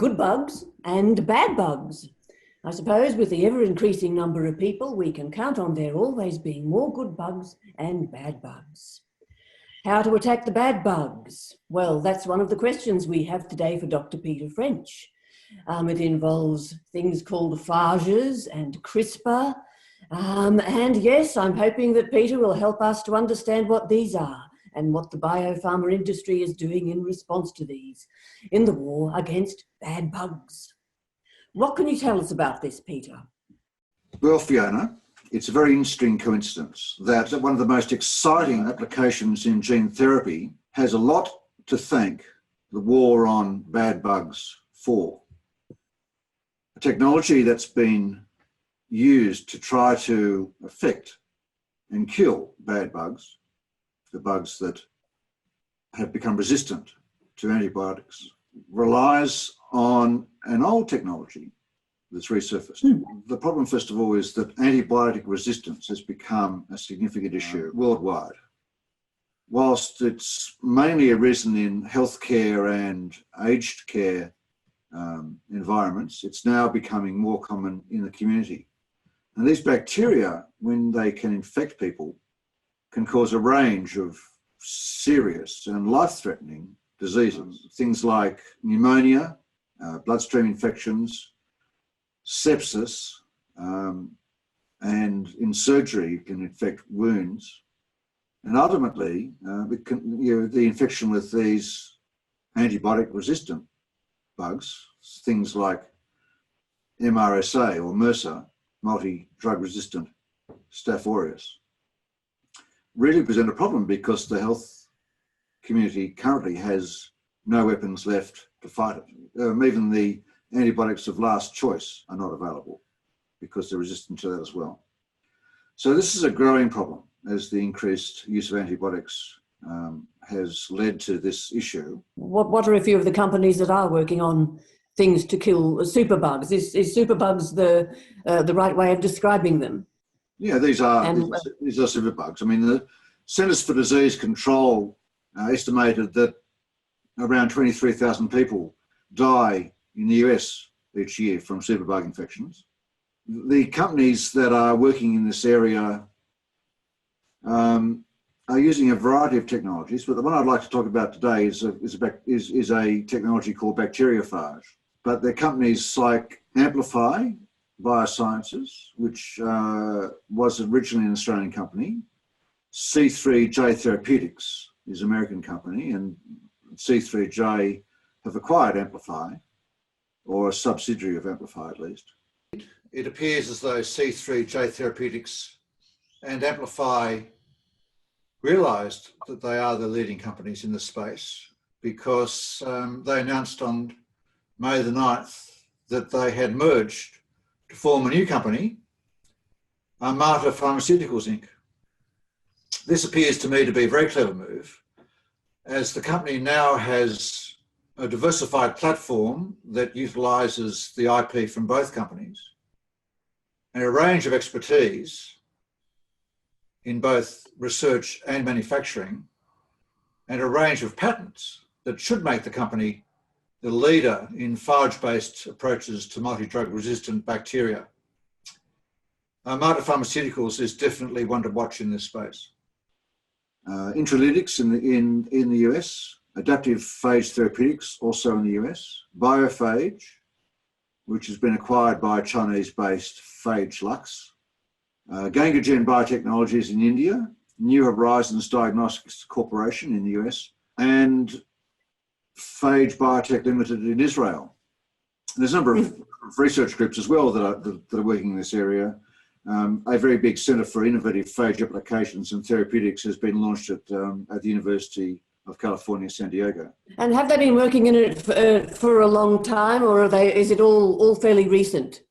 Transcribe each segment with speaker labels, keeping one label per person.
Speaker 1: good bugs and bad bugs. I suppose with the ever-increasing number of people, we can count on there always being more good bugs and bad bugs. How to attack the bad bugs? Well, that's one of the questions we have today for Dr. Peter French. It involves things called phages and CRISPR. And yes, I'm hoping that Peter will help us to understand what these are and what the biopharma industry is doing in response to these in the war against bad bugs. What can you tell us about this, Peter?
Speaker 2: Well, Fiona, it's a very interesting coincidence that one of the most exciting applications in gene therapy has a lot to thank the war on bad bugs for. A technology that's been used to try to affect and kill bad bugs, the bugs that have become resistant to antibiotics, relies on an old technology that's resurfaced. The problem, first of all, is that antibiotic resistance has become a significant issue worldwide. Whilst it's mainly arisen in healthcare and aged care environments, it's now becoming more common in the community. And these bacteria, when they can infect people, can cause a range of serious and life-threatening diseases. Things like pneumonia, bloodstream infections, sepsis, and in surgery can infect wounds. And ultimately, the infection with these antibiotic-resistant bugs, things like MRSA or MRSA, multi-drug resistant Staph aureus, really present a problem because the health community currently has no weapons left to fight it. Even the antibiotics of last choice are not available because they're resistant to that as well. So this is a growing problem as the increased use of antibiotics has led to this issue.
Speaker 1: What are a few of the companies that are working on things to kill superbugs? Is superbugs the right way of describing them?
Speaker 2: Yeah, these are superbugs. I mean, the Centers for Disease Control estimated that around 23,000 people die in the US each year from superbug infections. The companies that are working in this area are using a variety of technologies, but the one I'd like to talk about today is a technology called bacteriophage. But they're companies like Amplify Biosciences, which was originally an Australian company. C3J Therapeutics is an American company, and C3J have acquired Amplify, or a subsidiary of Amplify at least. It appears as though C3J Therapeutics and Amplify realised that they are the leading companies in this space because they announced on May the 9th that they had merged to form a new company, Armata Pharmaceuticals Inc. This appears to me to be a very clever move, as the company now has a diversified platform that utilises the IP from both companies and a range of expertise in both research and manufacturing, and a range of patents that should make the company the leader in phage-based approaches to multi-drug resistant bacteria. Armata Pharmaceuticals is definitely one to watch in this space. Intralytics in the US, Adaptive Phage Therapeutics also in the US, BioPhage, which has been acquired by Chinese-based Phage Lux, Gangagen Biotechnologies in India, New Horizons Diagnostics Corporation in the US, and Phage Biotech Limited in Israel. There's a number of research groups as well that are working in this area. A very big Centre for Innovative Phage Applications and Therapeutics has been launched at the University of California, San Diego. And
Speaker 1: have they been working in it for a long time, or is it all fairly recent?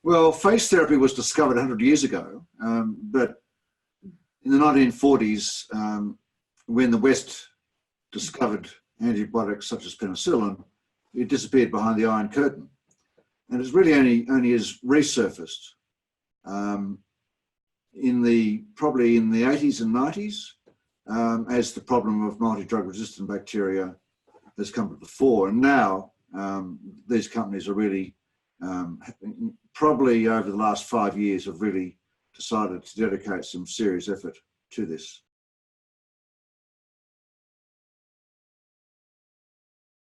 Speaker 2: Well, phage therapy was discovered 100 years ago, but in the 1940s, when the West discovered antibiotics such as penicillin, it disappeared behind the Iron Curtain. And it's really only has resurfaced probably in the 80s and 90s as the problem of multi-drug resistant bacteria has come to the fore. And now these companies are really, probably over the last 5 years, have really decided to dedicate some serious effort to this.